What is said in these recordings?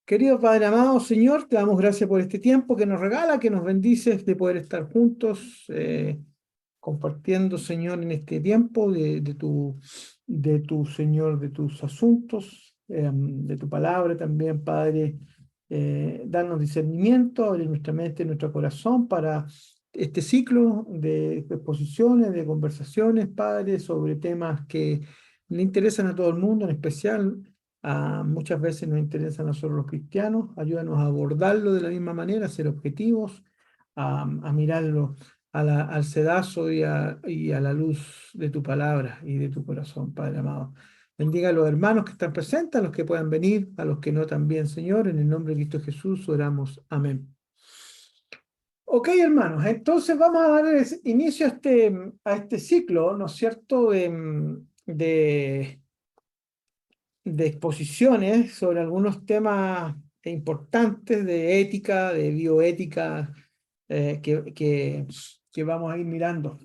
Querido Padre amado, Señor, te damos gracias por este tiempo que nos regala, que nos bendices de poder estar juntos, compartiendo, Señor, en este tiempo de tu Señor, de tus asuntos, de tu palabra también, Padre. Darnos discernimiento, abrir nuestra mente, nuestro corazón para este ciclo de exposiciones, de conversaciones, Padre, sobre temas que le interesan a todo el mundo, en especial muchas veces nos interesan a nosotros los cristianos. Ayúdanos a abordarlo de la misma manera, a ser objetivos, a mirarlo al sedazo y a la luz de tu palabra y de tu corazón, Padre amado. Bendiga a los hermanos que están presentes, a los que puedan venir, a los que no también, Señor. En el nombre de Cristo Jesús oramos. Amén. Ok, hermanos, entonces vamos a dar inicio a este ciclo, ¿no es cierto?, de exposiciones sobre algunos temas importantes de ética, de bioética, que vamos a ir mirando.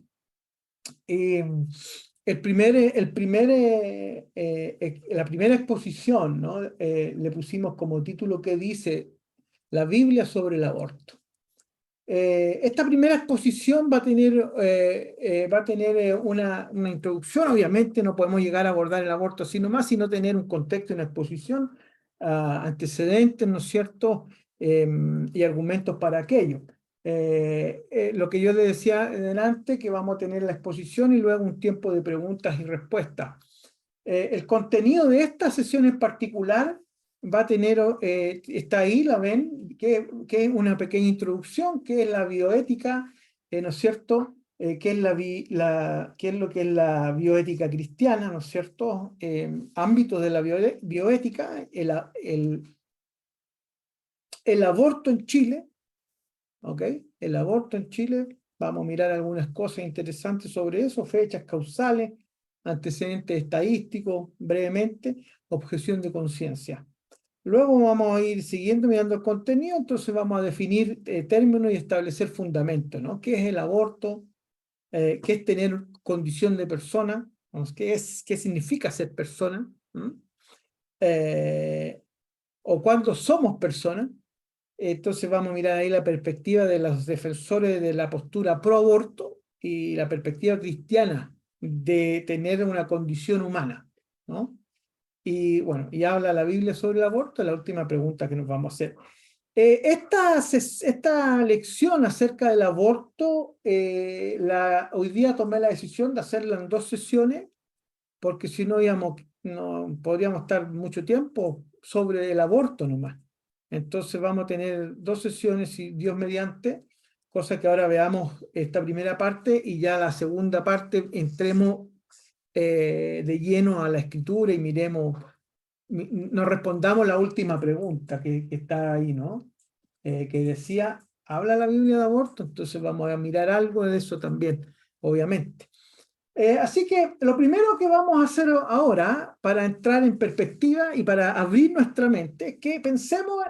La primera exposición, ¿no? Le pusimos como título que dice La Biblia sobre el aborto. Esta primera exposición va a tener una introducción. Obviamente no podemos llegar a abordar el aborto así nomás, sino tener un contexto y una exposición, antecedentes, ¿no es cierto?, y argumentos para aquello. Lo que yo le decía adelante, que vamos a tener la exposición y luego un tiempo de preguntas y respuestas. El contenido de esta sesión en particular va a tener, está ahí, la ven, que es una pequeña introducción, que es la bioética, ¿no es cierto?, qué es qué es lo que es la bioética cristiana, ¿no es cierto?, ámbitos de la bioética, el aborto en Chile, ¿ok? El aborto en Chile, vamos a mirar algunas cosas interesantes sobre eso, fechas, causales, antecedentes estadísticos, brevemente, objeción de conciencia. Luego vamos a ir siguiendo mirando el contenido, entonces vamos a definir términos y establecer fundamentos, ¿no? ¿Qué es el aborto? ¿Qué es tener condición de persona? ¿Qué significa ser persona? ¿O cuándo somos personas? Entonces vamos a mirar ahí la perspectiva de los defensores de la postura pro aborto y la perspectiva cristiana de tener una condición humana, ¿no? Y bueno, y habla la Biblia sobre el aborto, la última pregunta que nos vamos a hacer. Esta lección acerca del aborto, hoy día tomé la decisión de hacerla en 2 sesiones, porque si no, no podríamos estar mucho tiempo sobre el aborto nomás. Entonces vamos a tener 2 sesiones, y Dios mediante, cosa que ahora veamos esta primera parte y ya la segunda parte entremos de lleno a la escritura y nos respondamos la última pregunta que está ahí, ¿no? Que decía, ¿habla la Biblia de aborto? Entonces vamos a mirar algo de eso también, obviamente. Así que lo primero que vamos a hacer ahora, para entrar en perspectiva y para abrir nuestra mente, es que pensemos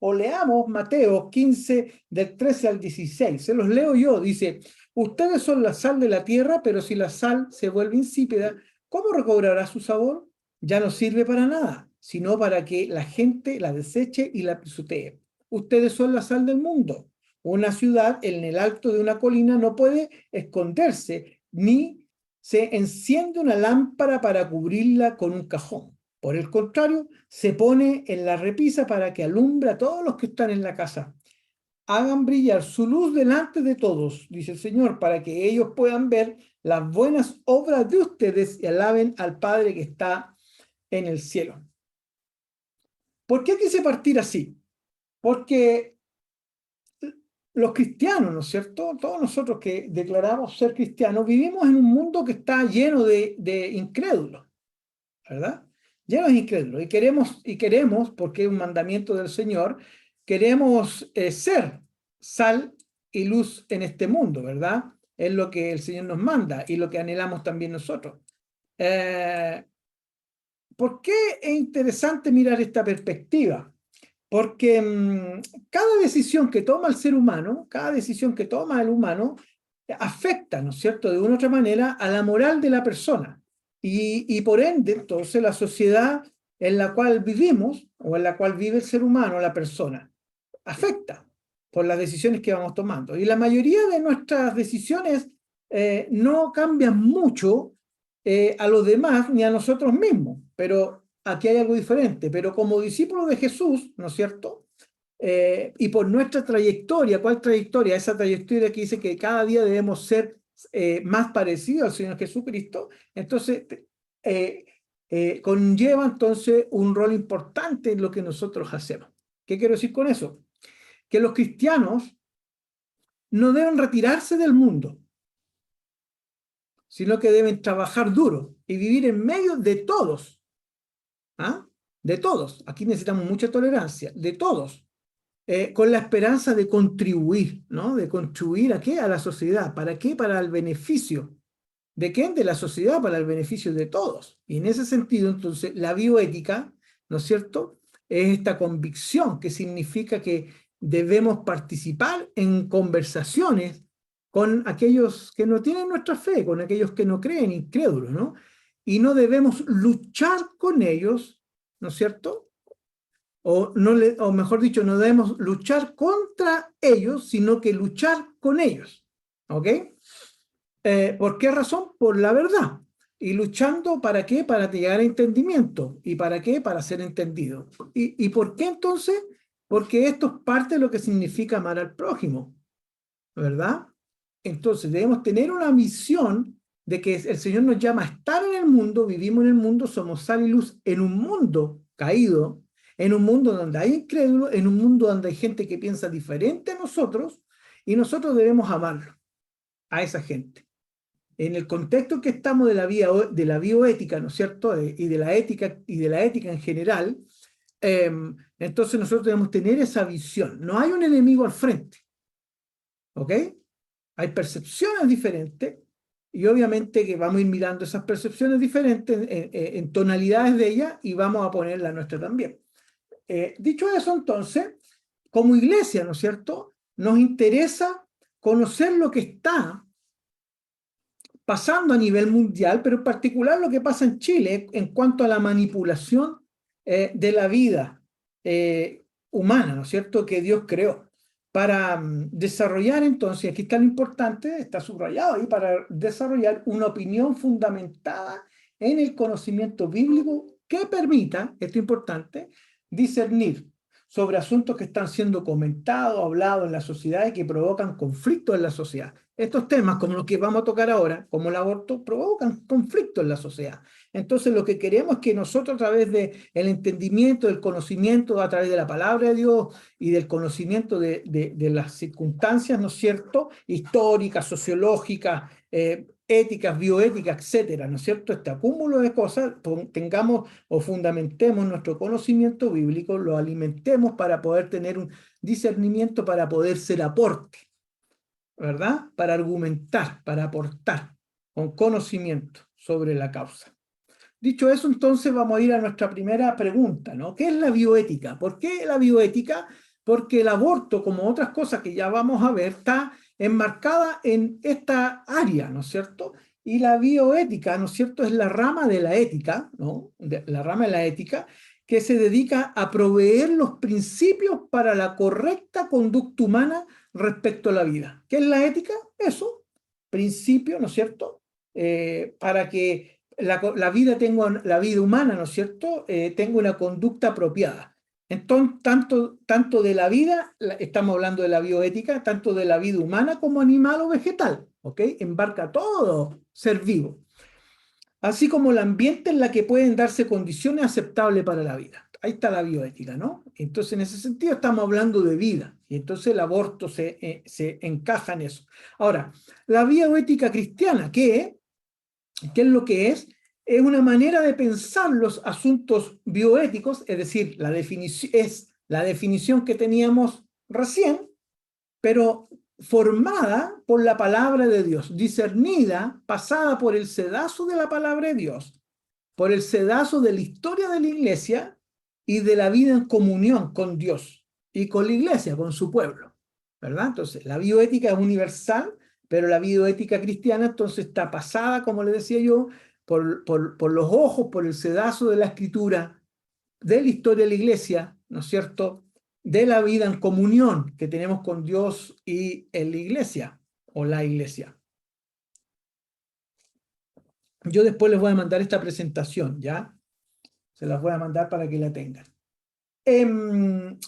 o leamos Mateo 15, del 13 al 16. Se los leo yo. Dice, ustedes son la sal de la tierra, pero si la sal se vuelve insípida, ¿cómo recobrará su sabor? Ya no sirve para nada, sino para que la gente la deseche y la pisotee. Ustedes son la sal del mundo. Una ciudad en el alto de una colina no puede esconderse, ni se enciende una lámpara para cubrirla con un cajón. Por el contrario, se pone en la repisa para que alumbre a todos los que están en la casa. Hagan brillar su luz delante de todos, dice el Señor, para que ellos puedan ver las buenas obras de ustedes y alaben al Padre que está en el cielo. ¿Por qué quise partir así? Porque los cristianos, ¿no es cierto?, todos nosotros que declaramos ser cristianos, vivimos en un mundo que está lleno de incrédulos, ¿verdad? Lleno de incrédulos. Y queremos, porque es un mandamiento del Señor, queremos ser sal y luz en este mundo, ¿verdad? Es lo que el Señor nos manda y lo que anhelamos también nosotros. ¿Por qué es interesante mirar esta perspectiva? Porque cada decisión que toma el ser humano, cada decisión que toma el humano, afecta, ¿no es cierto?, de una u otra manera a la moral de la persona. Y por ende, entonces, la sociedad en la cual vivimos, o en la cual vive el ser humano, la persona, afecta por las decisiones que vamos tomando. Y la mayoría de nuestras decisiones no cambian mucho a los demás ni a nosotros mismos, pero aquí hay algo diferente. Pero como discípulos de Jesús, ¿no es cierto? Y por nuestra trayectoria, ¿cuál trayectoria? Esa trayectoria que dice que cada día debemos ser más parecidos al Señor Jesucristo, entonces conlleva entonces un rol importante en lo que nosotros hacemos. ¿Qué quiero decir con eso? Que los cristianos no deben retirarse del mundo, sino que deben trabajar duro y vivir en medio de todos. ¿Ah? De todos. Aquí necesitamos mucha tolerancia, de todos. Con la esperanza de contribuir, ¿no? De contribuir ¿a qué? A la sociedad. ¿Para qué? Para el beneficio. ¿De quién? De la sociedad, para el beneficio de todos. Y en ese sentido, entonces, la bioética, ¿no es cierto?, es esta convicción que significa que debemos participar en conversaciones con aquellos que no tienen nuestra fe, con aquellos que no creen, incrédulos, ¿no? Y no debemos luchar con ellos, ¿no es cierto? O mejor dicho, no debemos luchar contra ellos, sino que luchar con ellos, ¿ok? ¿Por qué razón? Por la verdad. ¿Y luchando para qué? Para llegar a entendimiento. ¿Y para qué? Para ser entendido. ¿Y por qué entonces? Porque esto es parte de lo que significa amar al prójimo, ¿verdad? Entonces debemos tener una visión de que el Señor nos llama a estar en el mundo, vivimos en el mundo, somos sal y luz en un mundo caído, en un mundo donde hay incrédulos, en un mundo donde hay gente que piensa diferente a nosotros, y nosotros debemos amarlo, a esa gente. En el contexto que estamos de la bioética, ¿no es cierto? Y de la ética en general, entonces nosotros debemos tener esa visión. No hay un enemigo al frente, ¿ok? Hay percepciones diferentes y obviamente que vamos a ir mirando esas percepciones diferentes en tonalidades de ellas y vamos a poner la nuestra también. Dicho eso, entonces, como iglesia, ¿no es cierto? Nos interesa conocer lo que está pasando a nivel mundial, pero en particular lo que pasa en Chile en cuanto a la manipulación de la vida humana, ¿no es cierto?, que Dios creó. Para desarrollar entonces, aquí está lo importante, está subrayado ahí, para desarrollar una opinión fundamentada en el conocimiento bíblico que permita, esto es importante, discernir sobre asuntos que están siendo comentados, hablados en la sociedad y que provocan conflictos en la sociedad. Estos temas, como los que vamos a tocar ahora, como el aborto, provocan conflictos en la sociedad. Entonces, lo que queremos es que nosotros, a través del entendimiento, del conocimiento, a través de la palabra de Dios y del conocimiento de las circunstancias, ¿no es cierto?, históricas, sociológicas, éticas, bioéticas, etcétera, ¿no es cierto?, este acúmulo de cosas, tengamos o fundamentemos nuestro conocimiento bíblico, lo alimentemos para poder tener un discernimiento, para poder ser aporte, ¿verdad? Para argumentar, para aportar con conocimiento sobre la causa. Dicho eso, entonces vamos a ir a nuestra primera pregunta, ¿no? ¿Qué es la bioética? ¿Por qué la bioética? Porque el aborto, como otras cosas que ya vamos a ver, está enmarcada en esta área, ¿no es cierto? Y la bioética, ¿no es cierto?, es la rama de la ética, ¿no? La rama de la ética que se dedica a proveer los principios para la correcta conducta humana respecto a la vida. ¿Qué es la ética? Eso, principio, ¿no es cierto? Para que la vida humana, ¿no es cierto?, tenga una conducta apropiada. Entonces, tanto de la vida, estamos hablando de la bioética, tanto de la vida humana como animal o vegetal, ¿ok? Embarca todo ser vivo. Así como el ambiente en la que pueden darse condiciones aceptables para la vida. Ahí está la bioética, ¿no? Entonces, en ese sentido, estamos hablando de vida. Y entonces el aborto se encaja en eso. Ahora, la bioética cristiana, ¿qué es lo que es? Es una manera de pensar los asuntos bioéticos, es decir, es la definición que teníamos recién, pero formada por la palabra de Dios, discernida, pasada por el sedazo de la palabra de Dios, por el sedazo de la historia de la iglesia y de la vida en comunión con Dios y con la iglesia, con su pueblo, ¿verdad? Entonces, la bioética es universal, pero la bioética cristiana entonces está pasada, como le decía yo, por los ojos, por el sedazo de la escritura, de la historia de la iglesia, ¿no es cierto?, de la vida en comunión que tenemos con Dios y en la iglesia, o la iglesia. Yo después les voy a mandar esta presentación, ¿ya? Se las voy a mandar para que la tengan.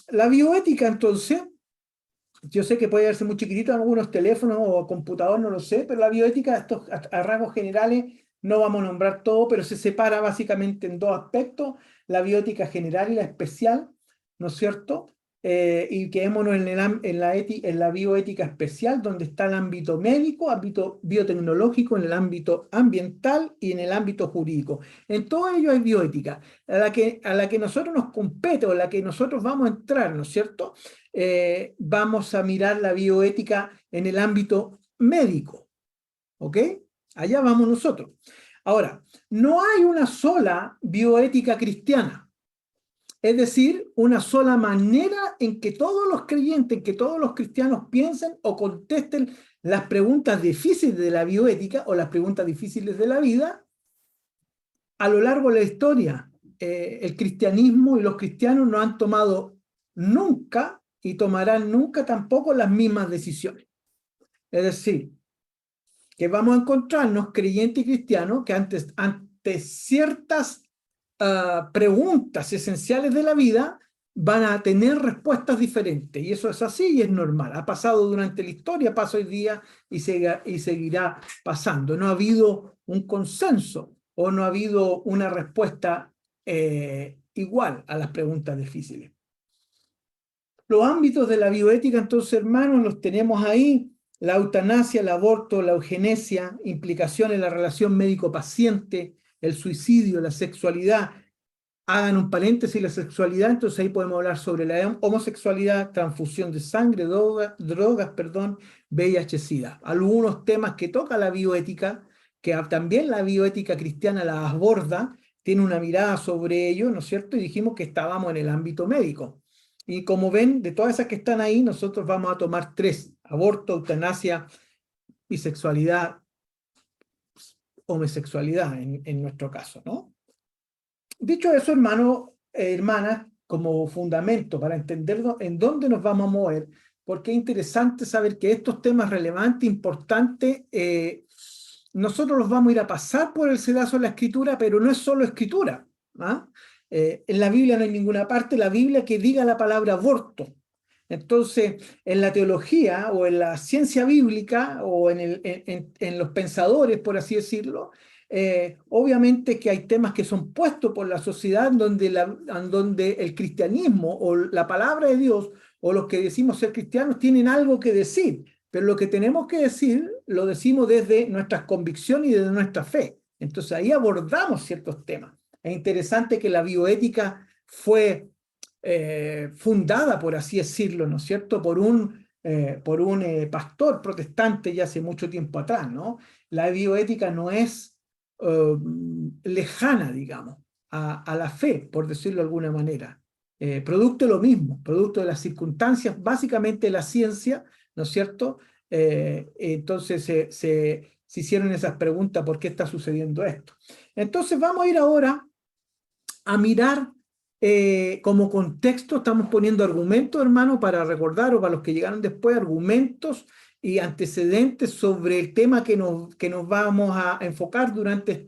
La bioética, entonces, yo sé que puede verse muy chiquitito en algunos teléfonos o computador, no lo sé, pero la bioética, estos, a rasgos generales, no vamos a nombrar todo, pero se separa básicamente en dos aspectos, la bioética general y la especial, ¿no es cierto? Y quedémonos en la bioética especial, donde está el ámbito médico, ámbito biotecnológico, en el ámbito ambiental y en el ámbito jurídico. En todo ello hay bioética, a la que nosotros nos compete o a la que nosotros vamos a entrar, ¿no es cierto? Vamos a mirar la bioética en el ámbito médico, ¿ok? Allá vamos nosotros. Ahora, no hay una sola bioética cristiana. Es decir, una sola manera en que todos los creyentes, en que todos los cristianos piensen o contesten las preguntas difíciles de la bioética o las preguntas difíciles de la vida. A lo largo de la historia, el cristianismo y los cristianos no han tomado nunca y tomarán nunca tampoco las mismas decisiones. Es decir, que vamos a encontrarnos creyentes y cristianos que ante ciertas preguntas esenciales de la vida van a tener respuestas diferentes, y eso es así y es normal. Ha pasado durante la historia, pasa hoy día y seguirá pasando. No ha habido un consenso o no ha habido una respuesta igual a las preguntas difíciles. Los ámbitos de la bioética, entonces, hermanos, los tenemos ahí: la eutanasia, el aborto, la eugenesia, implicaciones en la relación médico-paciente, el suicidio, la sexualidad. Hagan un paréntesis, la sexualidad, entonces ahí podemos hablar sobre la homosexualidad, transfusión de sangre, drogas, VIH-Sida. Algunos temas que toca la bioética, que también la bioética cristiana la aborda, tiene una mirada sobre ello, ¿no es cierto? Y dijimos que estábamos en el ámbito médico. Y como ven, de todas esas que están ahí, nosotros vamos a tomar tres: aborto, eutanasia, bisexualidad, homosexualidad en nuestro caso, ¿no? Dicho eso, hermano, hermanas, como fundamento para entender en dónde nos vamos a mover, porque es interesante saber que estos temas relevantes, importantes, nosotros los vamos a ir a pasar por el sedazo de la escritura, pero no es solo escritura, ¿ah? En la Biblia no hay ninguna parte, la Biblia, que diga la palabra aborto. Entonces, en la teología o en la ciencia bíblica o en los pensadores, por así decirlo, obviamente que hay temas que son puestos por la sociedad en donde el cristianismo o la palabra de Dios o los que decimos ser cristianos tienen algo que decir, pero lo que tenemos que decir lo decimos desde nuestras convicciones y desde nuestra fe. Entonces ahí abordamos ciertos temas. Es interesante que la bioética fue fundada, por así decirlo, ¿no es cierto?, por un pastor protestante ya hace mucho tiempo atrás, ¿no? La bioética no es lejana, digamos, a la fe, por decirlo de alguna manera. Producto de lo mismo, producto de las circunstancias, básicamente la ciencia, ¿no es cierto? Entonces se hicieron esas preguntas: ¿por qué está sucediendo esto? Entonces vamos a ir ahora a mirar como contexto. Estamos poniendo argumentos, hermano, para recordar, o para los que llegaron después, argumentos y antecedentes sobre el tema que nos vamos a enfocar durante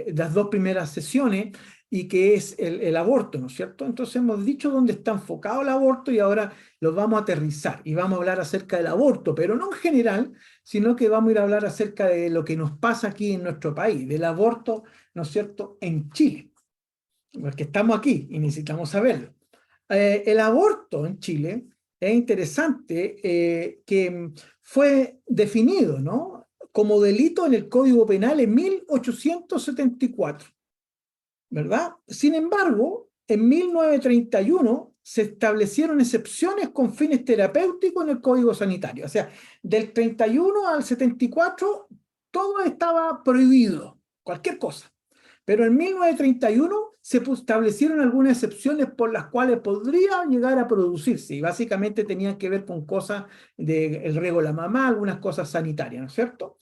las dos primeras sesiones, y que es el aborto, ¿no es cierto? Entonces hemos dicho dónde está enfocado el aborto y ahora lo vamos a aterrizar y vamos a hablar acerca del aborto, pero no en general, sino que vamos a ir a hablar acerca de lo que nos pasa aquí en nuestro país, del aborto, ¿no es cierto?, en Chile, porque estamos aquí y necesitamos saberlo. El aborto en Chile es interesante, que fue definido, ¿no?, como delito en el Código Penal en 1874, ¿verdad? Sin embargo, en 1931 se establecieron excepciones con fines terapéuticos en el Código Sanitario. O sea, del 31 al 74 todo estaba prohibido, cualquier cosa. Pero en 1931 se establecieron algunas excepciones por las cuales podría llegar a producirse, y básicamente tenían que ver con cosas del riego de la mamá, algunas cosas sanitarias, ¿no es cierto?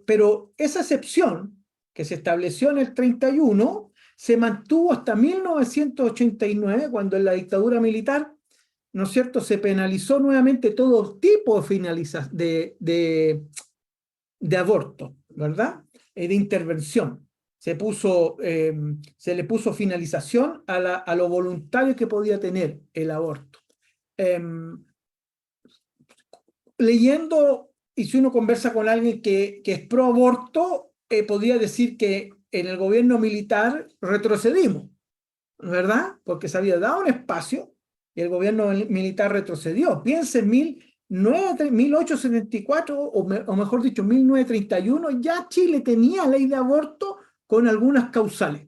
Pero esa excepción que se estableció en el 31 se mantuvo hasta 1989, cuando en la dictadura militar, ¿no es cierto?, se penalizó nuevamente todo tipo de aborto, ¿verdad? De intervención. Se le puso finalización a lo voluntario que podía tener el aborto. Leyendo, y si uno conversa con alguien que es pro aborto, podría decir que en el gobierno militar retrocedimos, ¿verdad? Porque se había dado un espacio y el gobierno militar retrocedió. Piensa en 1874, o mejor dicho, 1931, ya Chile tenía ley de aborto con algunas causales.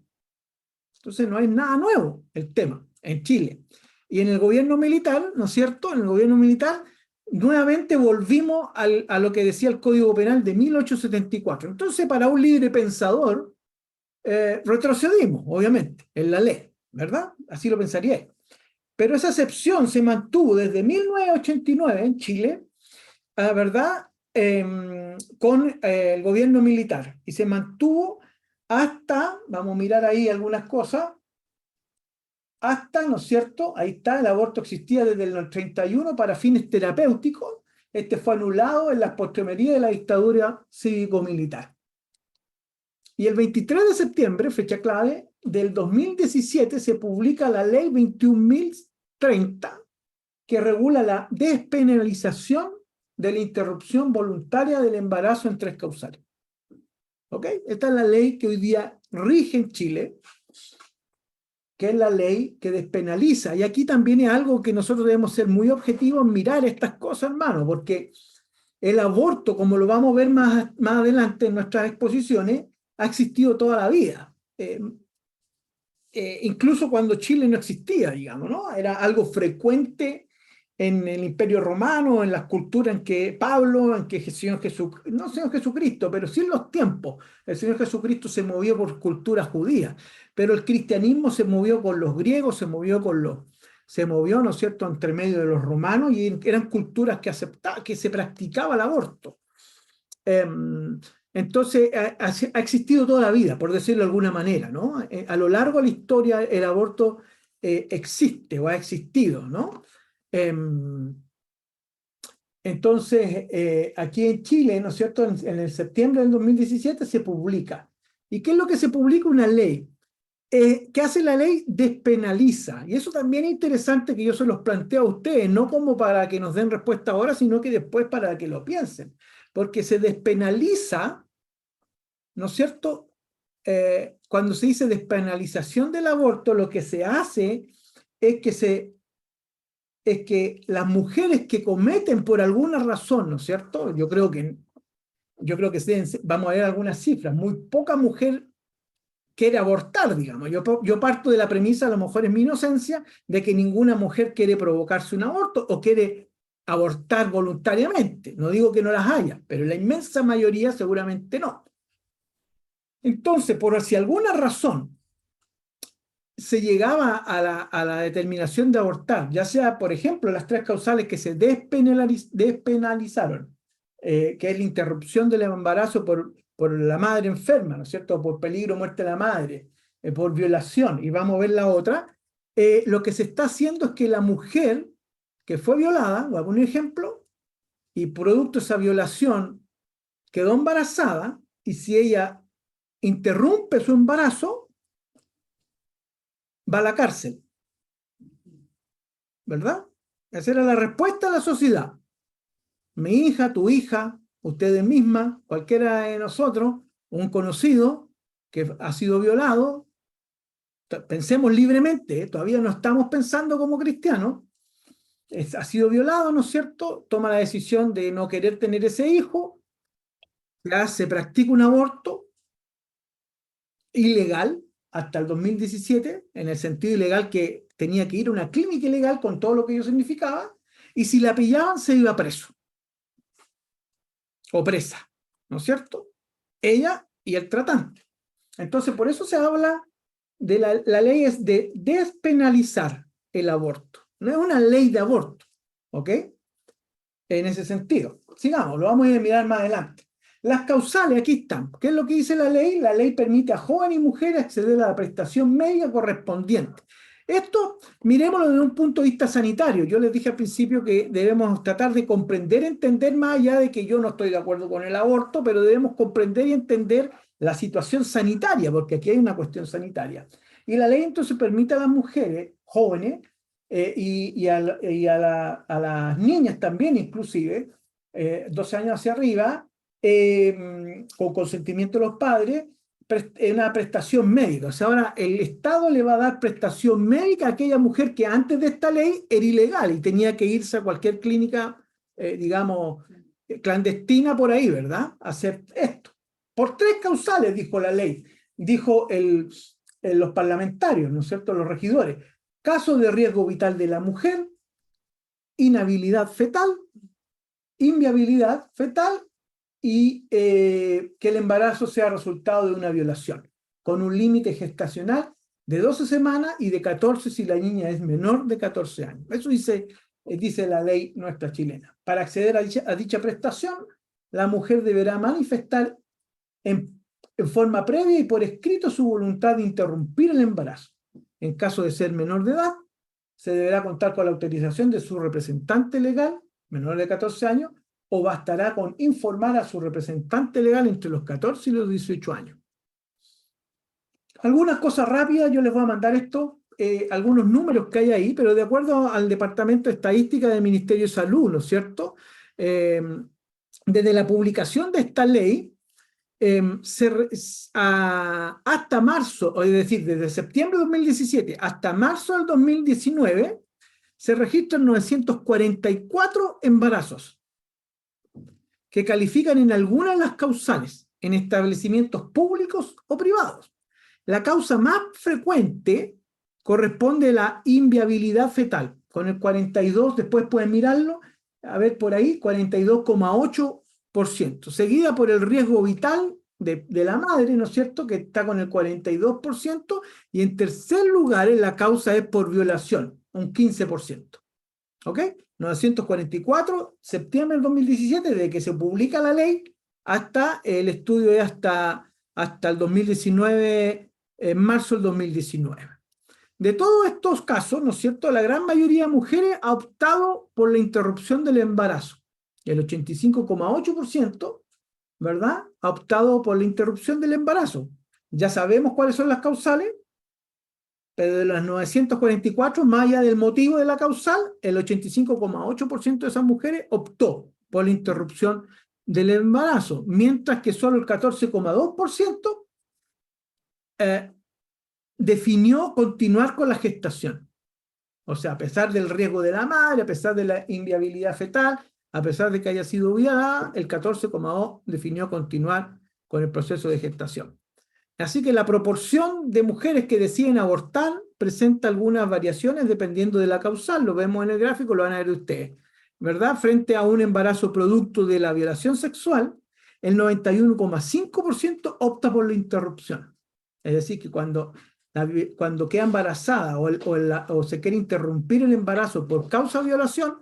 Entonces no hay nada nuevo el tema en Chile. Y en el gobierno militar, ¿no es cierto? En el gobierno militar nuevamente volvimos a lo que decía el Código Penal de 1874. Entonces, para un libre pensador, retrocedimos, obviamente, en la ley, ¿verdad? Así lo pensaría. Pero esa excepción se mantuvo desde 1989 en Chile, ¿verdad? Con el gobierno militar. Y se mantuvo hasta, vamos a mirar ahí algunas cosas, hasta, ¿no es cierto? Ahí está, el aborto existía desde el 31 para fines terapéuticos. Este fue anulado en las postrimerías de la dictadura cívico-militar. Y el 23 de septiembre, fecha clave, del 2017, se publica la ley 21.030, que regula la despenalización de la interrupción voluntaria del embarazo en 3 causales. ¿Ok? Esta es la ley que hoy día rige en Chile, que es la ley que despenaliza. Y aquí también es algo que nosotros debemos ser muy objetivos en mirar estas cosas, hermano, porque el aborto, como lo vamos a ver más adelante en nuestras exposiciones, ha existido toda la vida. Incluso cuando Chile no existía, digamos, ¿no? Era algo frecuente en el Imperio Romano, en las culturas en que Pablo, en que el Señor Jesucristo, no Señor Jesucristo, pero sí en los tiempos, el Señor Jesucristo se movió por cultura judía, pero el cristianismo se movió con los griegos, se movió, ¿no es cierto?, entre medio de los romanos, y eran culturas que se practicaba el aborto. Entonces, ha existido toda la vida, por decirlo de alguna manera, ¿no? A lo largo de la historia el aborto existe o ha existido, ¿no? Entonces, aquí en Chile, ¿no es cierto?, en el septiembre del 2017 se publica. ¿Y qué es lo que se publica? Una ley. ¿Qué hace la ley? Despenaliza. Y eso también es interesante que yo se los planteo a ustedes, no como para que nos den respuesta ahora, sino que después para que lo piensen. Porque se despenaliza, ¿no es cierto? Cuando se dice despenalización del aborto, lo que se hace es que las mujeres que cometen por alguna razón, ¿no es cierto? Yo creo que vamos a ver algunas cifras, muy poca mujer quiere abortar, digamos. Yo parto de la premisa, a lo mejor es mi inocencia, de que ninguna mujer quiere provocarse un aborto o quiere abortar voluntariamente. No digo que no las haya, pero la inmensa mayoría seguramente no. Entonces, por si alguna razón se llegaba a la determinación de abortar, ya sea, por ejemplo, las 3 causales que se despenalizaron, que es la interrupción del embarazo por la madre enferma, ¿no es cierto?, por peligro o muerte de la madre, por violación, y vamos a ver la otra, lo que se está haciendo es que la mujer que fue violada, voy a poner un ejemplo, y producto de esa violación quedó embarazada, y si ella interrumpe su embarazo, va a la cárcel, ¿verdad? Esa era la respuesta de la sociedad. Mi hija, tu hija, ustedes mismas, cualquiera de nosotros, un conocido que ha sido violado, pensemos libremente, todavía no estamos pensando como cristianos, ha sido violado, ¿no es cierto? Toma la decisión de no querer tener ese hijo, ya se practica un aborto ilegal hasta el 2017, en el sentido ilegal que tenía que ir a una clínica ilegal con todo lo que ello significaba, y si la pillaban se iba preso o presa, ¿no es cierto? Ella y el tratante. Entonces, por eso se habla de la ley es de despenalizar el aborto. No es una ley de aborto, ¿ok? En ese sentido. Sigamos, lo vamos a mirar más adelante. Las causales, aquí están. ¿Qué es lo que dice la ley? La ley permite a jóvenes y mujeres acceder a la prestación médica correspondiente. Esto, miremoslo desde un punto de vista sanitario. Yo les dije al principio que debemos tratar de comprender, entender, más allá de que yo no estoy de acuerdo con el aborto, pero debemos comprender y entender la situación sanitaria, porque aquí hay una cuestión sanitaria. Y la ley entonces permite a las mujeres jóvenes a las niñas también, inclusive, 12 años hacia arriba, con consentimiento de los padres, una prestación médica. O sea, ahora el Estado le va a dar prestación médica a aquella mujer que antes de esta ley era ilegal y tenía que irse a cualquier clínica, digamos, clandestina por ahí, ¿verdad? A hacer esto. Por 3 causales, dijo la ley, dijo los parlamentarios, ¿no es cierto?, los regidores. Caso de riesgo vital de la mujer, inhabilidad fetal, inviabilidad fetal y que el embarazo sea resultado de una violación, con un límite gestacional de 12 semanas y de 14 si la niña es menor de 14 años. Eso dice la ley nuestra chilena. Para acceder a dicha prestación, la mujer deberá manifestar en forma previa y por escrito su voluntad de interrumpir el embarazo. En caso de ser menor de edad, se deberá contar con la autorización de su representante legal, menor de 14 años, o bastará con informar a su representante legal entre los 14 y los 18 años. Algunas cosas rápidas, yo les voy a mandar esto, algunos números que hay ahí, pero de acuerdo al Departamento de Estadística del Ministerio de Salud, ¿no es cierto? Desde la publicación de esta ley, hasta marzo, es decir, desde septiembre de 2017 hasta marzo del 2019, se registran 944 embarazos que califican en alguna de las causales, en establecimientos públicos o privados. La causa más frecuente corresponde a la inviabilidad fetal, con el 42, después pueden mirarlo, a ver por ahí, 42,8%, seguida por el riesgo vital de la madre, ¿no es cierto?, que está con el 42%, y en tercer lugar la causa es por violación, un 15%. ¿Ok? 944, septiembre del 2017, desde que se publica la ley, hasta el estudio de hasta el 2019, en marzo del 2019. De todos estos casos, ¿no es cierto?, la gran mayoría de mujeres ha optado por la interrupción del embarazo. El 85,8%, ¿verdad?, ha optado por la interrupción del embarazo. Ya sabemos cuáles son las causales, pero de las 944, más allá del motivo de la causal, el 85,8% de esas mujeres optó por la interrupción del embarazo, mientras que solo el 14,2% definió continuar con la gestación. O sea, a pesar del riesgo de la madre, a pesar de la inviabilidad fetal, a pesar de que haya sido violada, el 14,2% definió continuar con el proceso de gestación. Así que la proporción de mujeres que deciden abortar presenta algunas variaciones dependiendo de la causal. Lo vemos en el gráfico, lo van a ver ustedes, ¿verdad? Frente a un embarazo producto de la violación sexual, el 91,5% opta por la interrupción. Es decir, que cuando queda embarazada o se quiere interrumpir el embarazo por causa de violación,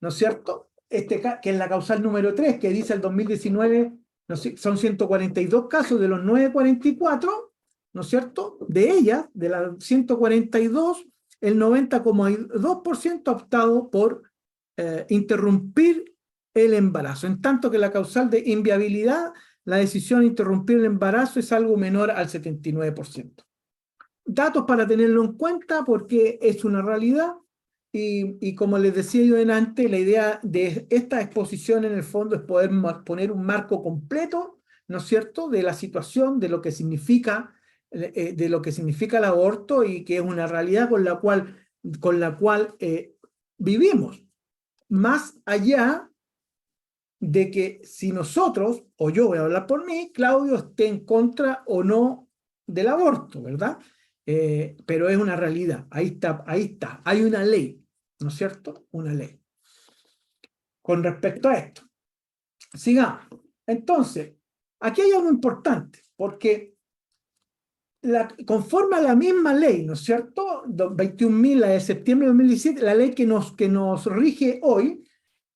¿no es cierto?, que es la causal número 3, que dice el 2019, no sé, son 142 casos de los 944, ¿no es cierto?, de ellas, de las 142, el 90,2% ha optado por interrumpir el embarazo, en tanto que la causal de inviabilidad, la decisión de interrumpir el embarazo es algo menor al 79%. Datos para tenerlo en cuenta porque es una realidad. Y como les decía yo antes, la idea de esta exposición en el fondo es poder poner un marco completo, ¿no es cierto?, de la situación, de lo que significa el aborto, y que es una realidad con la cual vivimos. Más allá de que si nosotros, o yo voy a hablar por mí, Claudio, esté en contra o no del aborto, ¿verdad? Pero es una realidad, ahí está, hay una ley, ¿no es cierto? Una ley. Con respecto a esto, sigamos. Entonces, aquí hay algo importante, porque conforme a la misma ley, ¿no es cierto?, 21.000, la de septiembre de 2017, la ley que nos rige hoy,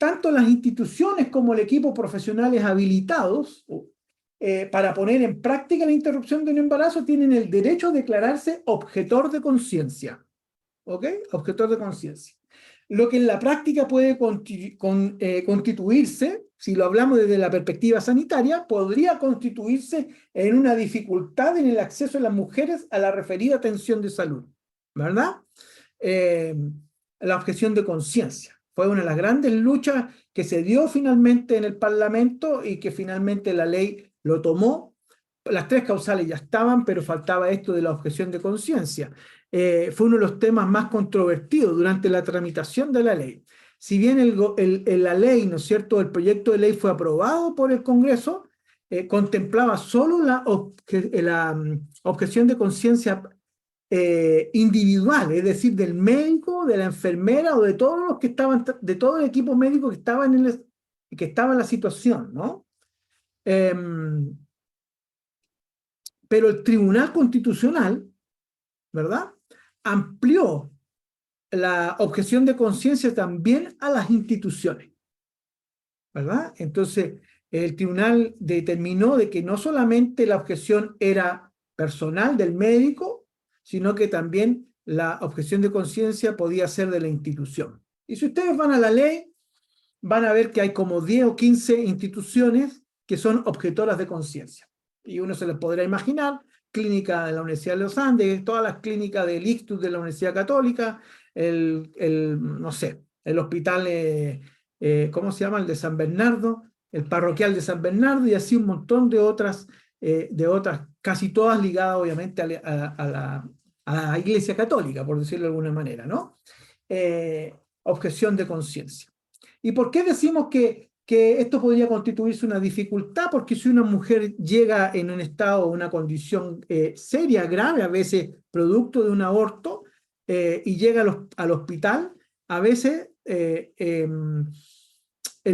tanto las instituciones como el equipo profesionales habilitados para poner en práctica la interrupción de un embarazo tienen el derecho a declararse objetor de conciencia. ¿Ok? Objetor de conciencia. Lo que en la práctica puede constituirse, si lo hablamos desde la perspectiva sanitaria, podría constituirse en una dificultad en el acceso de las mujeres a la referida atención de salud, ¿verdad? La objeción de conciencia fue una de las grandes luchas que se dio finalmente en el Parlamento y que finalmente la ley lo tomó. Las tres causales ya estaban, pero faltaba esto de la objeción de conciencia. Fue uno de los temas más controvertidos durante la tramitación de la ley. Si bien la ley, ¿no es cierto?, el proyecto de ley fue aprobado por el Congreso, contemplaba solo la objeción de conciencia individual, es decir, del médico, de la enfermera o de todos los que estaban, de todo el equipo médico que estaba en la situación, ¿no? Pero el Tribunal Constitucional, ¿verdad?, amplió la objeción de conciencia también a las instituciones, ¿verdad? Entonces, el tribunal determinó de que no solamente la objeción era personal del médico, sino que también la objeción de conciencia podía ser de la institución. Y si ustedes van a la ley, van a ver que hay como 10 o 15 instituciones que son objetoras de conciencia. Y uno se les podrá imaginar: clínica de la Universidad de los Andes, todas las clínicas del Ictus de la Universidad Católica, no sé, el hospital, ¿cómo se llama?, el de San Bernardo, el parroquial de San Bernardo, y así un montón de otras, casi todas ligadas obviamente a la Iglesia Católica, por decirlo de alguna manera, ¿no? Objeción de conciencia. ¿Y por qué decimos que esto podría constituirse una dificultad? Porque si una mujer llega en un estado, una condición seria, grave, a veces producto de un aborto, y llega al hospital, a veces el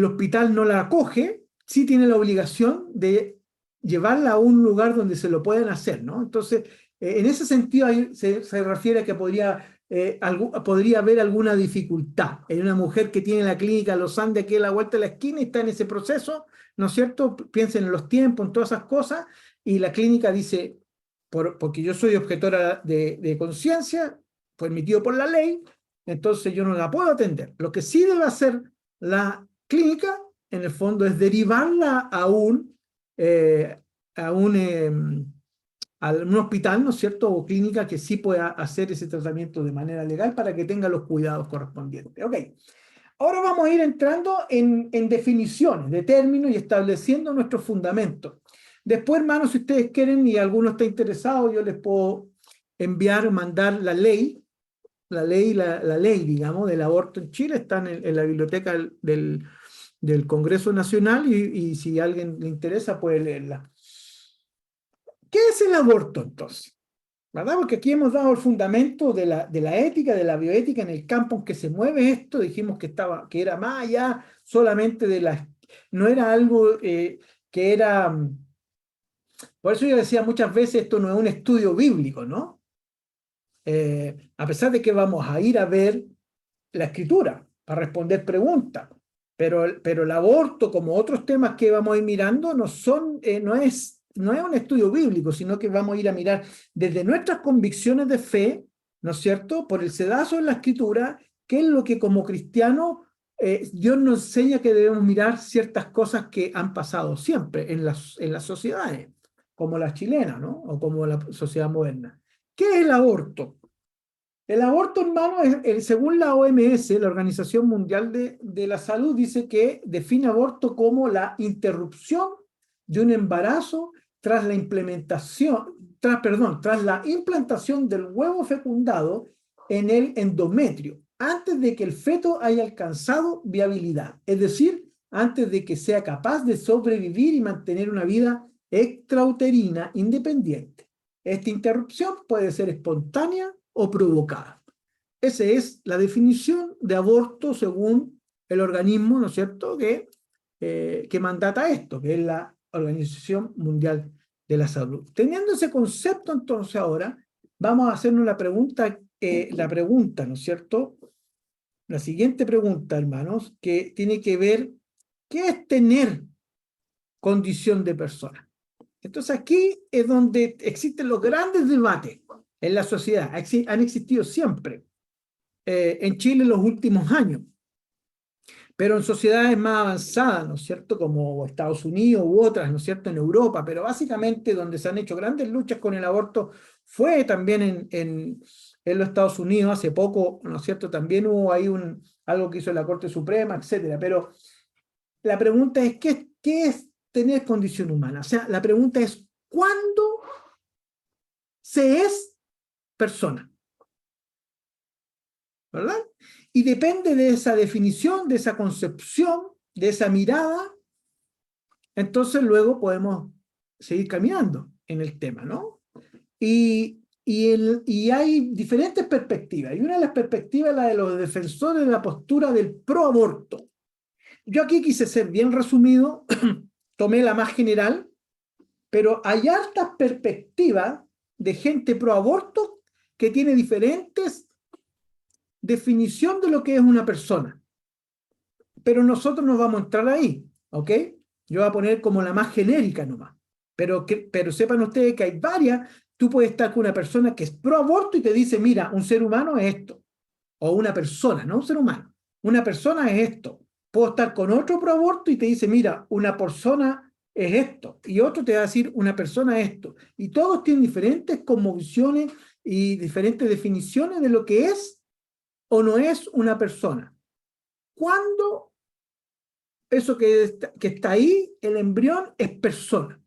hospital no la acoge, sí tiene la obligación de llevarla a un lugar donde se lo puedan hacer, ¿no? Entonces, en ese sentido ahí se refiere a que podría haber alguna dificultad en una mujer que tiene la clínica Los Andes aquí a la vuelta de la esquina y está en ese proceso, ¿no es cierto? Piensen en los tiempos, en todas esas cosas, y la clínica dice, porque yo soy objetora de conciencia, permitido por la ley, entonces yo no la puedo atender. Lo que sí debe hacer la clínica, en el fondo, es derivarla a un hospital, ¿no es cierto?, o clínica que sí pueda hacer ese tratamiento de manera legal para que tenga los cuidados correspondientes. Ok, ahora vamos a ir entrando en definiciones de términos y estableciendo nuestros fundamentos. Después, hermanos, si ustedes quieren y alguno está interesado, yo les puedo enviar o mandar la ley, digamos, del aborto en Chile. Está en la biblioteca del Congreso Nacional, y si a alguien le interesa puede leerla. ¿Qué es el aborto entonces? ¿Verdad? Porque aquí hemos dado el fundamento de la ética, de la bioética en el campo en que se mueve esto. Dijimos que era más allá solamente no era algo que era... Por eso yo decía muchas veces, esto no es un estudio bíblico, ¿no? A pesar de que vamos a ir a ver la escritura para responder preguntas, pero el aborto, como otros temas que vamos a ir mirando, no es un estudio bíblico, sino que vamos a ir a mirar desde nuestras convicciones de fe, ¿no es cierto?, por el sedazo en la escritura, qué es lo que como cristianos Dios nos enseña que debemos mirar ciertas cosas que han pasado siempre en las sociedades, como la chilena, ¿no?, o como la sociedad moderna. ¿Qué es el aborto? El aborto, hermano, según la OMS, la Organización Mundial de la Salud, dice que define aborto como la interrupción de un embarazo tras la implantación del huevo fecundado en el endometrio, antes de que el feto haya alcanzado viabilidad, es decir, antes de que sea capaz de sobrevivir y mantener una vida extrauterina independiente. Esta interrupción puede ser espontánea o provocada. Esa es la definición de aborto según el organismo, ¿no es cierto?, que mandata esto, que es la Organización Mundial de la Salud. Teniendo ese concepto, entonces ahora vamos a hacernos la pregunta, ¿no es cierto?, la siguiente pregunta, hermanos, que tiene que ver, ¿qué es tener condición de persona? Entonces aquí es donde existen los grandes debates en la sociedad. Han existido siempre, en Chile en los últimos años, pero en sociedades más avanzadas, ¿no es cierto?, como Estados Unidos u otras, ¿no es cierto?, en Europa, pero básicamente donde se han hecho grandes luchas con el aborto fue también en los Estados Unidos. Hace poco, ¿no es cierto?, también hubo ahí algo que hizo la Corte Suprema, etcétera. Pero la pregunta es, ¿qué es tener condición humana? O sea, la pregunta es, ¿cuándo se es persona? ¿Verdad? Y depende de esa definición, de esa concepción, de esa mirada, entonces luego podemos seguir caminando en el tema, ¿no? Y hay diferentes perspectivas, y una de las perspectivas es la de los defensores de la postura del pro-aborto. Yo aquí quise ser bien resumido, tomé la más general, pero hay hartas perspectivas de gente pro-aborto que tiene diferentes definición de lo que es una persona. Pero nosotros no vamos a entrar ahí, ¿ok? Yo voy a poner como la más genérica nomás. Pero sepan ustedes que hay varias. Tú puedes estar con una persona que es pro aborto y te dice, mira, un ser humano es esto. O una persona, no un ser humano. Una persona es esto. Puedo estar con otro pro aborto y te dice, mira, una persona es esto. Y otro te va a decir, una persona es esto. Y todos tienen diferentes cosmovisiones y diferentes definiciones de lo que es o no es una persona. ¿Cuándo eso que está ahí, el embrión, es persona?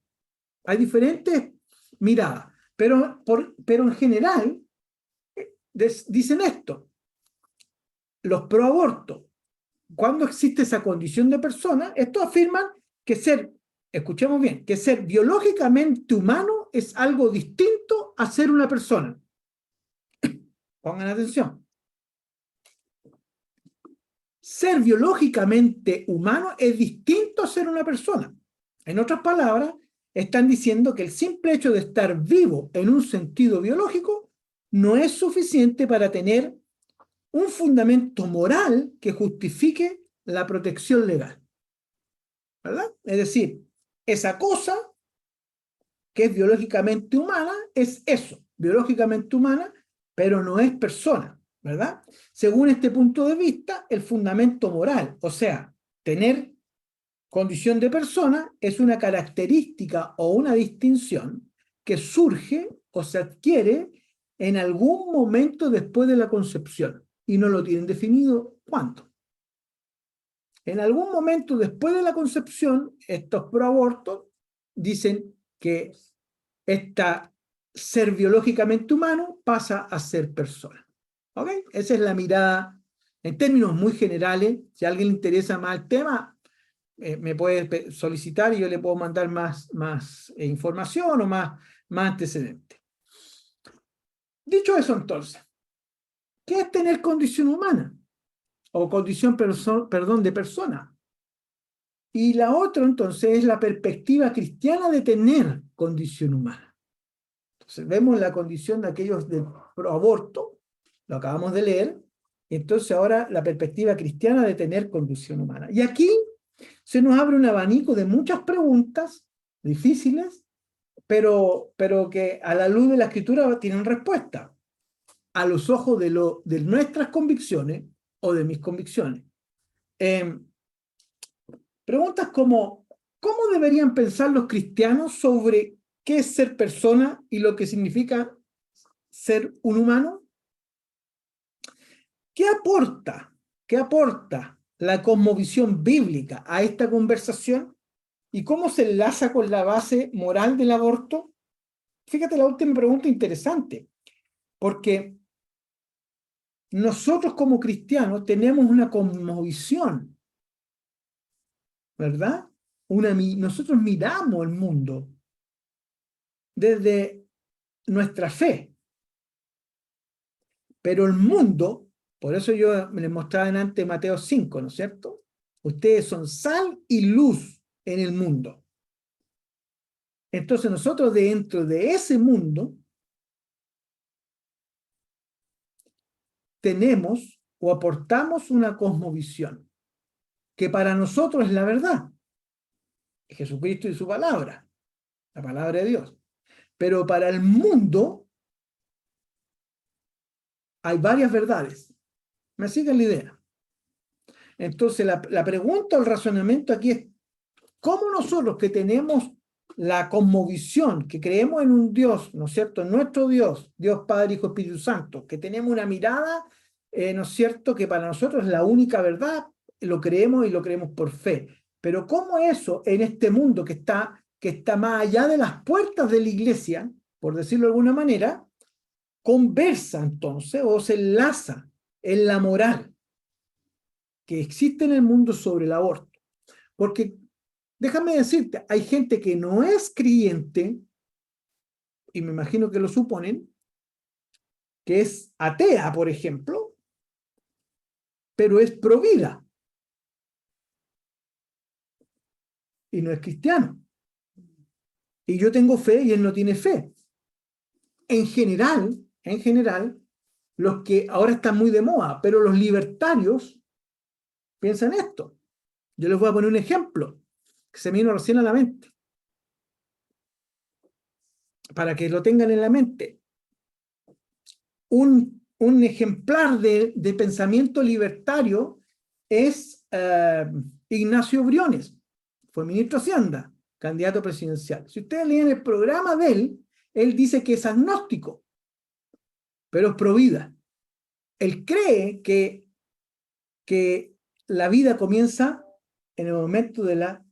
Hay diferentes miradas, pero en general dicen esto, los pro aborto, cuando existe esa condición de persona, estos afirman que escuchemos bien, que ser biológicamente humano es algo distinto a ser una persona. Pongan atención. Ser biológicamente humano es distinto a ser una persona. En otras palabras, están diciendo que el simple hecho de estar vivo en un sentido biológico no es suficiente para tener un fundamento moral que justifique la protección legal. ¿Verdad? Es decir, esa cosa que es biológicamente humana es eso, biológicamente humana, pero no es persona. ¿Verdad? Según este punto de vista, el fundamento moral, o sea, tener condición de persona, es una característica o una distinción que surge o se adquiere en algún momento después de la concepción, y no lo tienen definido cuándo. En algún momento después de la concepción, estos proabortos dicen que ser biológicamente humano pasa a ser persona. ¿Ok? Esa es la mirada en términos muy generales. Si a alguien le interesa más el tema, me puede solicitar y yo le puedo mandar más información o más antecedentes. Dicho eso, entonces, ¿qué es tener condición humana? O condición, perdón, de persona. Y la otra, entonces, es la perspectiva cristiana de tener condición humana. Entonces, vemos la condición de aquellos de pro-aborto, lo acabamos de leer, entonces ahora la perspectiva cristiana de tener condición humana. Y aquí se nos abre un abanico de muchas preguntas difíciles, pero que a la luz de la escritura tienen respuesta, a los ojos de nuestras convicciones o de mis convicciones. Preguntas como, ¿cómo deberían pensar los cristianos sobre qué es ser persona y lo que significa ser un humano? ¿Qué aporta la cosmovisión bíblica a esta conversación? ¿Y cómo se enlaza con la base moral del aborto? Fíjate la última pregunta interesante, porque nosotros como cristianos tenemos una cosmovisión, ¿verdad? Nosotros miramos el mundo desde nuestra fe, pero el mundo, por eso yo les mostraba antes Mateo 5, ¿no es cierto? Ustedes son sal y luz en el mundo. Entonces nosotros dentro de ese mundo tenemos o aportamos una cosmovisión que para nosotros es la verdad, Jesucristo y su palabra, la palabra de Dios. Pero para el mundo hay varias verdades. ¿Me siguen la idea? Entonces la pregunta, el razonamiento aquí es, ¿cómo nosotros que tenemos la cosmovisión, que creemos en un Dios, ¿no es cierto?, nuestro Dios, Dios Padre, Hijo, Espíritu Santo, que tenemos una mirada, ¿no es cierto?, que para nosotros es la única verdad, lo creemos y lo creemos por fe. Pero ¿cómo eso en este mundo que está más allá de las puertas de la iglesia, por decirlo de alguna manera, conversa entonces o se enlaza en la moral que existe en el mundo sobre el aborto? Porque déjame decirte, hay gente que no es creyente, y me imagino que lo suponen, que es atea, por ejemplo, pero es provida y no es cristiano. Y yo tengo fe y él no tiene fe. En general, los que ahora están muy de moda, pero los libertarios piensan esto. Yo les voy a poner un ejemplo que se me vino recién a la mente, para que lo tengan en la mente. Un ejemplar de pensamiento libertario es Ignacio Briones, fue ministro de Hacienda, candidato presidencial. Si ustedes leen el programa de él dice que es agnóstico, pero es pro vida. Él cree que la vida comienza en el momento de la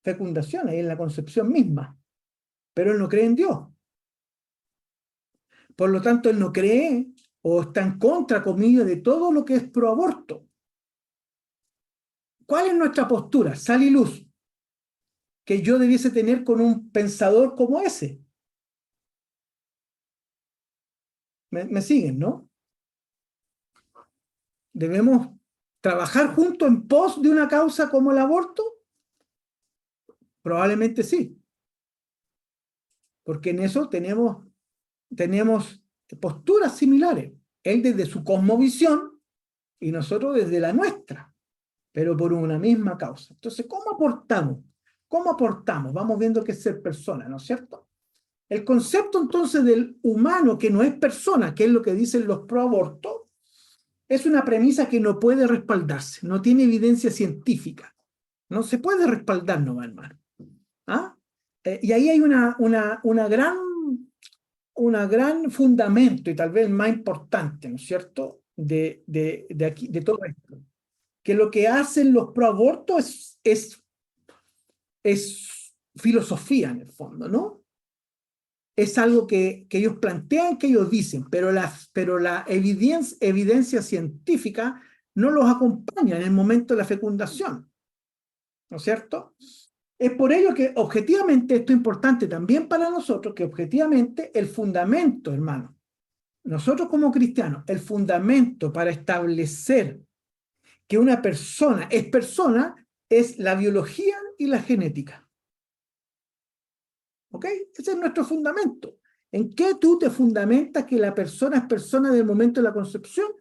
fecundación, ahí en la concepción misma, pero él no cree en Dios. Por lo tanto, él no cree o está en contra, comillas, de todo lo que es pro aborto. ¿Cuál es nuestra postura? Sal y luz que yo debiese tener con un pensador como ese. ¿Me siguen, no? ¿Debemos trabajar juntos en pos de una causa como el aborto? Probablemente sí, porque en eso tenemos posturas similares. Él desde su cosmovisión y nosotros desde la nuestra, pero por una misma causa. Entonces, ¿cómo aportamos? ¿Cómo aportamos? Vamos viendo qué es ser persona, ¿no es cierto? El concepto entonces del humano que no es persona, que es lo que dicen los pro aborto, es una premisa que no puede respaldarse, no tiene evidencia científica. No se puede respaldar, no, hermano. ¿Ah? Y ahí hay una gran fundamento, y tal vez el más importante, ¿no es cierto?, de aquí, de todo esto. Que lo que hacen los pro aborto es filosofía en el fondo, ¿no? Es algo que ellos plantean, que ellos dicen, pero la evidencia científica no los acompaña en el momento de la fecundación, ¿no es cierto? Es por ello que objetivamente esto es importante también para nosotros, que objetivamente el fundamento, hermano, nosotros como cristianos, el fundamento para establecer que una persona es la biología y la genética. ¿Ok? Ese es nuestro fundamento. ¿En qué tú te fundamentas que la persona es persona del momento de la concepción?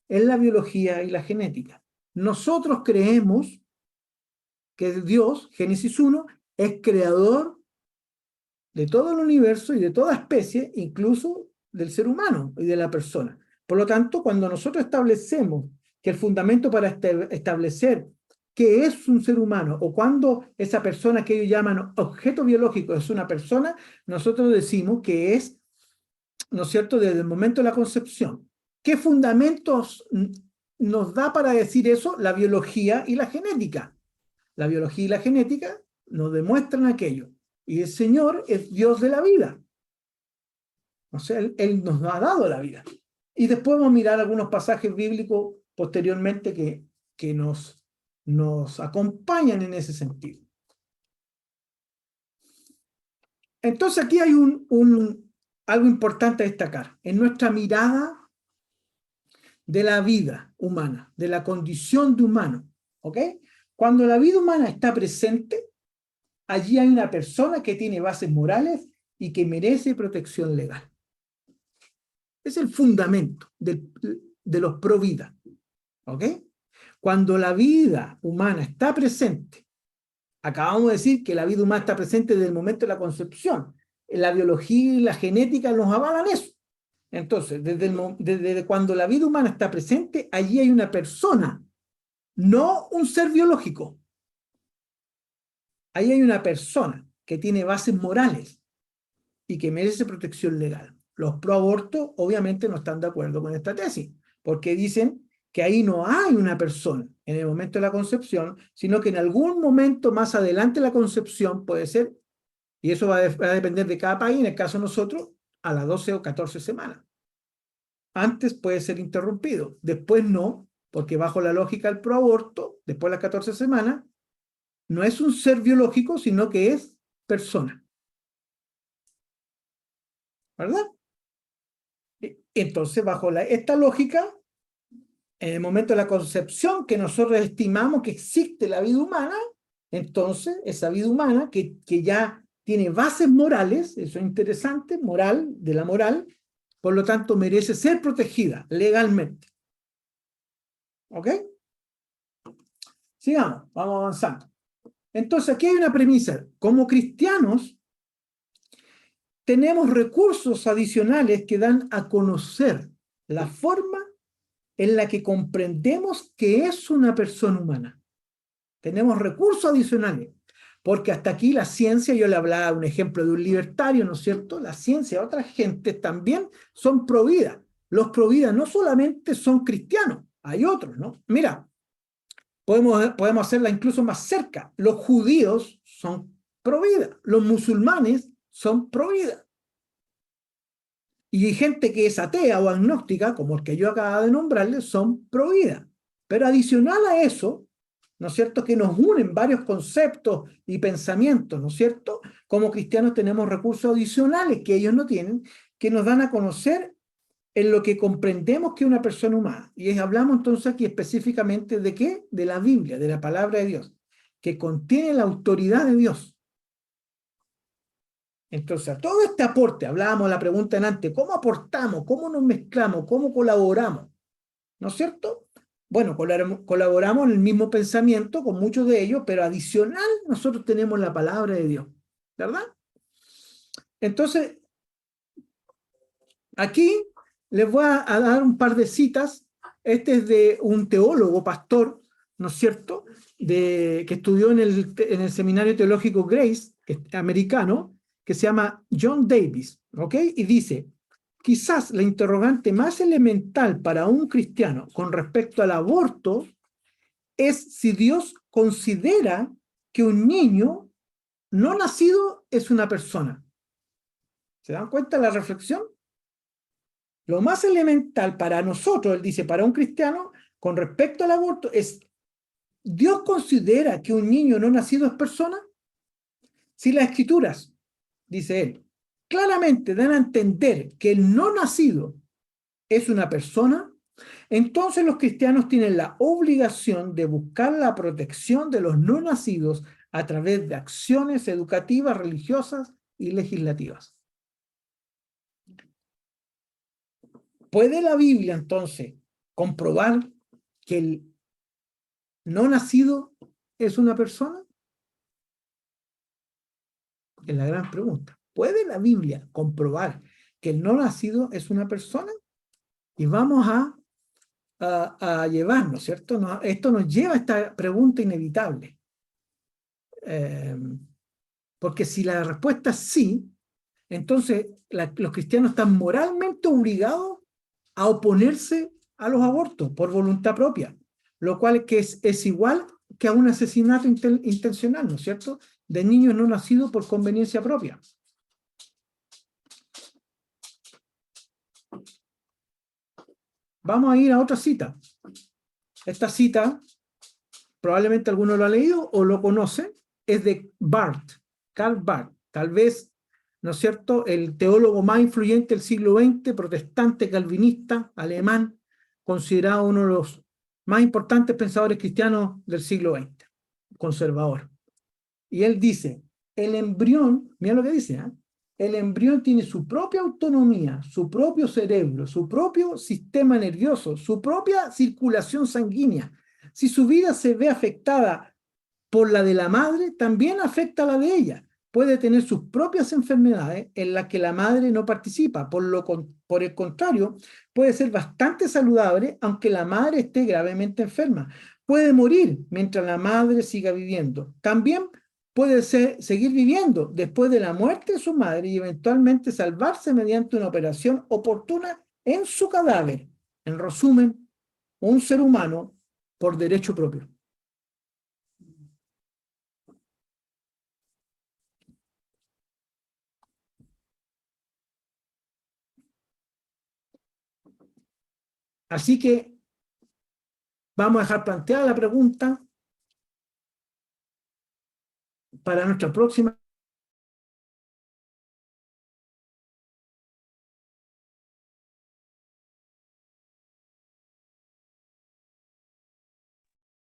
En la biología y la genética. Nosotros creemos que Dios, Génesis 1, es creador de todo el universo y de toda especie, incluso del ser humano y de la persona. Por lo tanto, cuando nosotros establecemos que el fundamento para establecer qué es un ser humano, o cuando esa persona que ellos llaman objeto biológico es una persona, nosotros decimos que es, ¿no es cierto?, desde el momento de la concepción. ¿Qué fundamentos nos da para decir eso? La biología y la genética. La biología y la genética nos demuestran aquello. Y el Señor es Dios de la vida. O sea, Él nos ha dado la vida. Y después vamos a mirar algunos pasajes bíblicos posteriormente que nos acompañan en ese sentido. Entonces aquí hay algo importante a destacar. En nuestra mirada de la vida humana, de la condición de humano, ¿ok? Cuando la vida humana está presente, allí hay una persona que tiene bases morales y que merece protección legal. Es el fundamento de los pro vida. ¿Ok? Cuando la vida humana está presente, acabamos de decir que la vida humana está presente desde el momento de la concepción. La biología y la genética nos avalan eso. Entonces, desde cuando la vida humana está presente, allí hay una persona, no un ser biológico. Ahí hay una persona que tiene bases morales y que merece protección legal. Los pro-aborto obviamente no están de acuerdo con esta tesis, porque dicen que ahí no hay una persona en el momento de la concepción, sino que en algún momento más adelante de la concepción puede ser, y eso va a depender de cada país, en el caso de nosotros, a las 12 o 14 semanas. Antes puede ser interrumpido, después no, porque bajo la lógica del pro-aborto, después de las 14 semanas, no es un ser biológico, sino que es persona. ¿Verdad? Entonces, bajo esta lógica, en el momento de la concepción que nosotros estimamos que existe la vida humana, entonces esa vida humana que ya tiene bases morales, eso es interesante, moral, de la moral, por lo tanto merece ser protegida legalmente. ¿Ok? Sigamos, vamos avanzando. Entonces aquí hay una premisa. Como cristianos, tenemos recursos adicionales que dan a conocer la forma en la que comprendemos que es una persona humana. Tenemos recursos adicionales, porque hasta aquí la ciencia, yo le hablaba un ejemplo de un libertario, ¿no es cierto? La ciencia, otras gentes también son pro vida. Los pro vida no solamente son cristianos, hay otros, ¿no? Mira, podemos hacerla incluso más cerca. Los judíos son pro vida, los musulmanes son pro vida. Y hay gente que es atea o agnóstica, como el que yo acabo de nombrarle, son pro vida. Pero adicional a eso, ¿no es cierto?, que nos unen varios conceptos y pensamientos, ¿no es cierto? Como cristianos tenemos recursos adicionales que ellos no tienen, que nos dan a conocer en lo que comprendemos que es una persona humana. Y hablamos entonces aquí específicamente de ¿qué? De la Biblia, de la palabra de Dios, que contiene la autoridad de Dios. Entonces, a todo este aporte, hablábamos de la pregunta en antes, ¿cómo aportamos? ¿Cómo nos mezclamos? ¿Cómo colaboramos? ¿No es cierto? Bueno, colaboramos en el mismo pensamiento con muchos de ellos, pero adicional nosotros tenemos la palabra de Dios, ¿verdad? Entonces, aquí les voy a dar un par de citas. Este es de un teólogo, pastor, ¿no es cierto?, que estudió en el seminario teológico Grace, americano, que se llama John Davis, ¿ok? Y dice, quizás la interrogante más elemental para un cristiano con respecto al aborto es si Dios considera que un niño no nacido es una persona. ¿Se dan cuenta de la reflexión? Lo más elemental para nosotros, él dice, para un cristiano, con respecto al aborto, es, ¿Dios considera que un niño no nacido es persona? Si las escrituras, dice él, claramente dan a entender que el no nacido es una persona, entonces los cristianos tienen la obligación de buscar la protección de los no nacidos a través de acciones educativas, religiosas y legislativas. ¿Puede la Biblia entonces comprobar que el no nacido es una persona? Es la gran pregunta. ¿Puede la Biblia comprobar que el no nacido es una persona? Y vamos a llevarnos, ¿cierto? Esto nos lleva a esta pregunta inevitable. Porque si la respuesta es sí, entonces los cristianos están moralmente obligados a oponerse a los abortos por voluntad propia, lo cual es igual que a un asesinato intencional, ¿no es cierto?, de niños no nacidos por conveniencia propia. Vamos a ir a otra cita. Esta cita, probablemente alguno lo ha leído o lo conoce, es de Barth, Karl Barth, tal vez, ¿no es cierto?, el teólogo más influyente del siglo XX, protestante, calvinista, alemán, considerado uno de los más importantes pensadores cristianos del siglo XX, conservador. Y él dice, el embrión, mira lo que dice, ¿eh? el embrión tiene su propia autonomía, su propio cerebro, su propio sistema nervioso, su propia circulación sanguínea. Si su vida se ve afectada por la de la madre, también afecta a la de ella. Puede tener sus propias enfermedades en las que la madre no participa. Por el contrario, puede ser bastante saludable aunque la madre esté gravemente enferma. Puede morir mientras la madre siga viviendo. También puede seguir viviendo después de la muerte de su madre y eventualmente salvarse mediante una operación oportuna en su cadáver. En resumen, un ser humano por derecho propio. Así que vamos a dejar planteada la pregunta para nuestra próxima.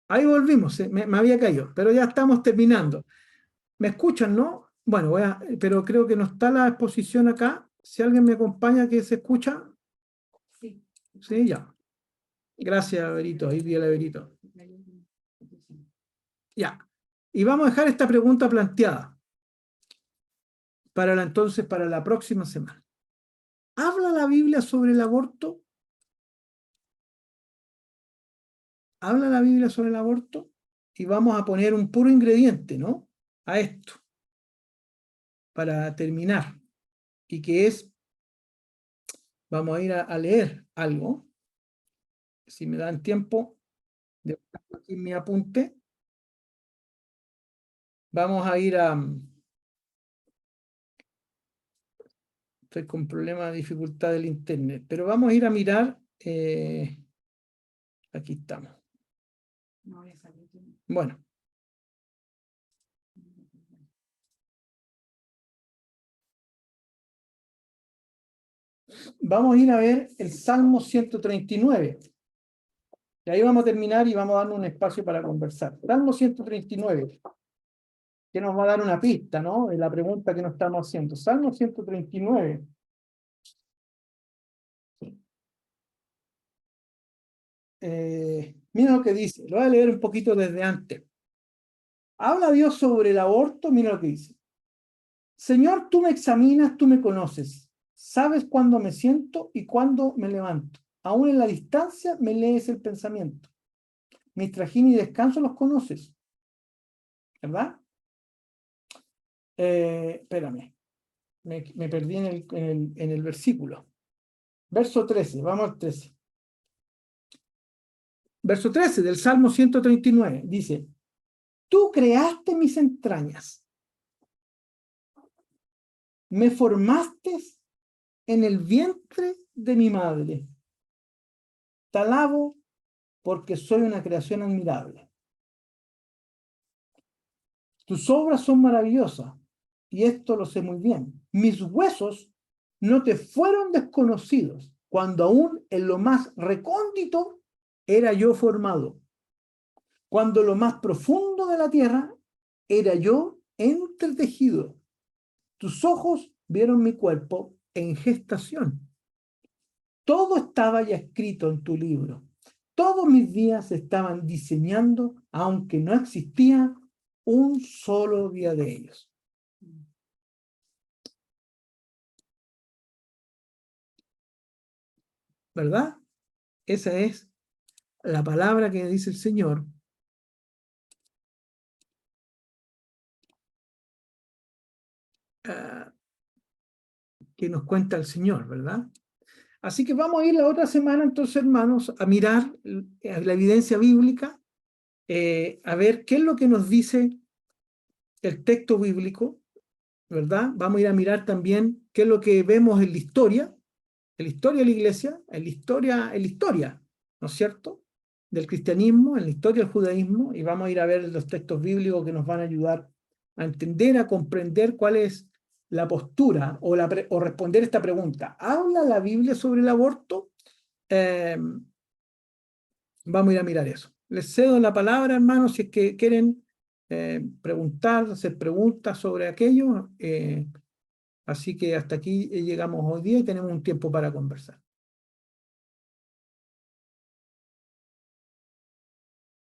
Ahí volvimos, me había caído, pero ya estamos terminando. ¿Me escuchan, no? Bueno, pero creo que no está la exposición acá. Si alguien me acompaña, ¿que se escucha? Sí. Sí, ya. Gracias, Berito. Ahí vi el Berito. Ya. Y vamos a dejar esta pregunta planteada para la próxima semana. ¿Habla la Biblia sobre el aborto? ¿Habla la Biblia sobre el aborto? Y vamos a poner un puro ingrediente, ¿no? A esto, para terminar. Y que es, vamos a ir a leer algo, si me dan tiempo, de aquí mi apunte. Vamos a ir a, estoy con problema de dificultad del internet, pero vamos a ir a mirar, aquí estamos. Bueno. Vamos a ir a ver el Salmo 139. Y ahí vamos a terminar y vamos a darnos un espacio para conversar. Salmo 139, que nos va a dar una pista, ¿no? De la pregunta que nos estamos haciendo. Salmo 139. Mira lo que dice. Lo voy a leer un poquito desde antes. Habla Dios sobre el aborto. Mira lo que dice. Señor, tú me examinas, tú me conoces. Sabes cuándo me siento y cuándo me levanto. Aún en la distancia me lees el pensamiento. Mis trajín y descanso los conoces. ¿Verdad? Espérame. Me perdí en el versículo. Verso 13. Vamos al 13. Verso 13 del Salmo 139. Dice, tú creaste mis entrañas. Me formaste en el vientre de mi madre. Te alabo porque soy una creación admirable. Tus obras son maravillosas, y esto lo sé muy bien. Mis huesos no te fueron desconocidos, cuando aún en lo más recóndito era yo formado. Cuando lo más profundo de la tierra era yo entretejido. Tus ojos vieron mi cuerpo en gestación. Todo estaba ya escrito en tu libro. Todos mis días se estaban diseñando, aunque no existía un solo día de ellos. ¿Verdad? Esa es la palabra que dice el Señor. Que nos cuenta el Señor, ¿verdad? Así que vamos a ir la otra semana, entonces, hermanos, a mirar la evidencia bíblica, a ver qué es lo que nos dice el texto bíblico, ¿verdad? Vamos a ir a mirar también qué es lo que vemos en la historia de la iglesia, en la historia, ¿no es cierto? Del cristianismo, en la historia del judaísmo, y vamos a ir a ver los textos bíblicos que nos van a ayudar a entender, a comprender cuál es la postura o responder esta pregunta. ¿Habla la Biblia sobre el aborto? Vamos a ir a mirar eso. Les cedo la palabra, hermanos, si es que quieren preguntar, hacer preguntas sobre aquello. Así que hasta aquí llegamos hoy día y tenemos un tiempo para conversar.